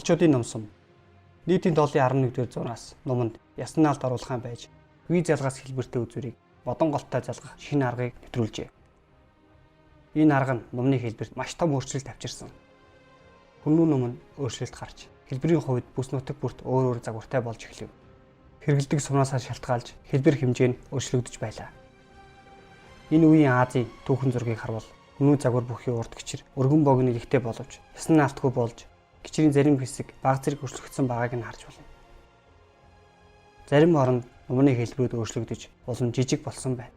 Монголчуудын номсон нийтийн тоолын 11-р зуунаас номонд ясны наалд оруулахын байж виз ялгаас хэлбэртэй үзүүрийг бодон голтой залгах шинэ аргыг нэвтрүүлжээ. Энэ арга нь номны хэлбэрт маш том өөрчлөлт авчирсан. Хүннүү ном нь өөрчлөлт гарч хэлбэрийн хувьд бүс нутаг бүрт өөр өөр загвартай болж эхлэв. Хэрэгэлдэг сумнаасаа шалтгаалж хэлбэр хэмжээ нь өөрчлөгдөж байлаа. Энэ үеийн Азийн түүхэн зургийг харвал хүннүү загвар бүхий урд гिचэр өргөн богино ихтэй боловч ясны наалтгүй болж гिचрийн зарим хэсэг баг зэрэг өөрчлөгдсөн байгааг нь харж болно. Зарим оронд номны хэлбэрүүд өөрчлөгдөж улам жижиг болсон байна.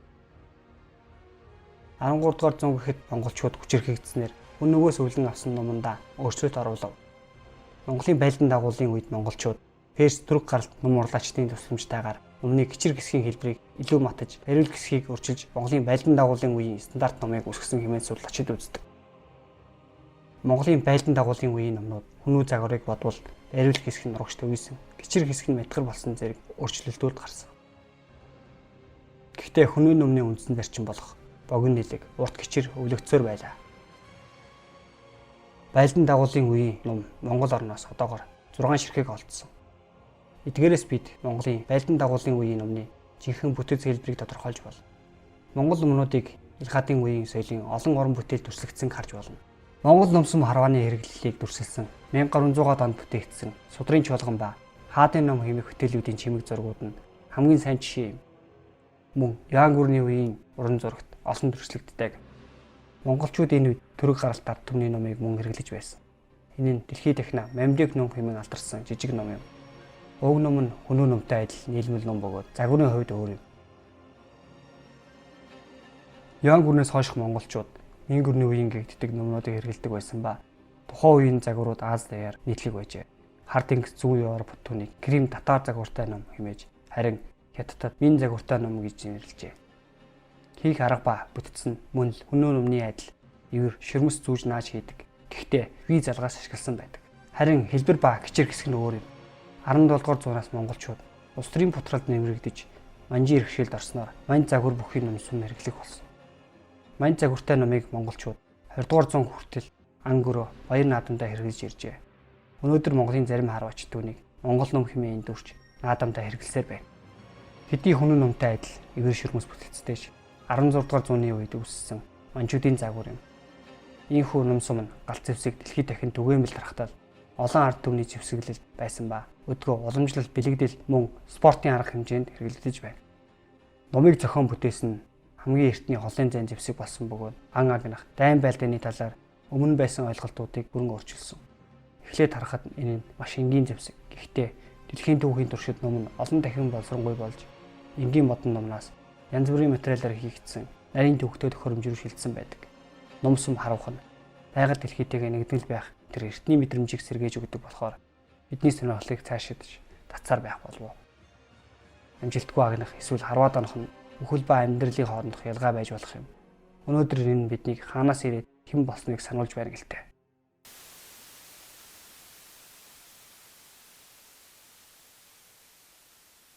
13 дугаар зуун гэхэд монголчууд хүчирхэгдснээр өнөөгөөс өвлөн авсан номондаа өөрчлөлт оруулав. Монголын байлдан дагуулын үед монголчууд Перс түрэг гаралт ном урлаачдын тусламжтайгаар номны гिचэр хэсгийн хэлбэрийг илүү матаж, бариул хэсгийг өөрчилж Монголын байлдан дагуулын үеийн стандарт номыг үсгэсэн хэмээн судлаачид үздэг. Монголын байлдан дагуулын үеийн номнууд хүннүү загварыг бодвол бариул хэсэг нь урагш төвийсэн, гिचэр хэсэг нь мэтгэр болсон зэрэг өөрчлөлтүүд гарсан. Гэхдээ хүннүү номны үндсэн зарчим болох богино нэлэг, урт гिचэр өвлөгцөөр байлаа. Байлдан дагуулын үеийн ном Монгол орноос одоогоор 6 ширхэг олдсон. Эдгээрээс бид Монголын байлдан дагуулын үеийн номны жинхэнэ бүтэц хэлбэрийг тодорхойлж болно. Монгол номнуудыг ил хадын үеийн соёлын олон орон бүтээл дүрслэгдсэн харж болно. Монгол номсом харвааны хэрэглэлийг дүрсэлсэн 1400-аад онд бүтээгдсэн Судрын чуулган ба Хаадын ном хэмээх бүтээлүүдийн чимэг зургууд нь хамгийн сайн жишээ юм. Мөн Яан гүрний үеийн уран зурагт олон дүрслэгддэг. Монголчууд энэ үед түрэг гаралт ард түмний номыг мөн хэрэглэж байсан. Энэ нь дэлхийд дахина Мамлик ном хэмээн алдарсан жижиг ном юм. Уг ном нь хүннүү номтой адил нийлмэл ном бөгөөд загварын хувьд өөр юм. Яан гүрнээс хойших монголчууд Мин гүрний үеийн гэгддэг номнуудыг хэрэглэдэг байсан ба тухайн үеийн загварууд Аз даяар нийтлэг байжээ. Хард ангис зүүн Европ түүнийг Крим татар загвартай ном хэмээж харин Хятадд Мин загвартай ном гэж нэрлэжээ. Хийх арга ба бүтцэн мөн л хүннүү номны адил ивэр ширмэс зүүж нааж хийдэг. Гэхдээ виз залгаас ашигласан байдаг. Харин хэлбэр ба гिचэр хэсэг нь өөр юм. 17 дугаар зуунаас монголчууд улс төрийн бутралд нэмрэгдэж манжин иргэшээлд орсноор мань загвар бүхий ном сүм хэрэглэх болсон. Мань загвартай номыг монголчууд 20 дугаар зуун хүртэл ангөрөө баяр наадамдаа хэрэглэж иржээ. Өнөөдөр Монголын зарим харваач түүнийг монгол ном хэмээн эндүрч наадамдаа хэрэглэсээр байна. Хэдий хүннүү номтой адил ивэр ширмэс бүтцтэйж 16 дугаар зууны үед үүссэн манчуудын загвар юм. Ийхүү ном сум нь галт зэвсэг дэлхийд дахин түгээмэл тархтал олон ард түмний зэвсэглэлд байсан ба өдгөө уламжлалт бэлэгдэл мөн спортын арга хэмжээнд хэрэглэгдэж байна. Номыг зохион бүтээсэн хамгийн эртний холын зайн зэвсэг болсон бөгөөд ан агнах дайн байлдааны талаар өмнө байсан ойлголтуудыг бүрэн өөрчилсөн. Эхлээд харахад энэ нь маш энгийн зэвсэг. Гэхдээ дэлхийн түүхийн туршид ном нь олон дахин боловсронгүй болж энгийн модон номнаас янз бүрийн материалаар хийгдсэн нарийн төвхтөө төхөөрөмжөөр шилжсэн байдаг. Ном сум харуулх нь байгаль дэлхийтэйгээ нэгдэл байх тэр эртний мэдрэмжийг сэргээж өгдөг болохоор бидний сонирхлыг цаашидж татсаар байх болов. Амжилтгүй агнах эсвэл харваад онох нь бүхэл ба амьдралын хоорондох ялгаа байж болох юм. Өнөөдөр энэ нь биднийг хаанаас ирээд хэн болсныг сануулж байна гэлтэй.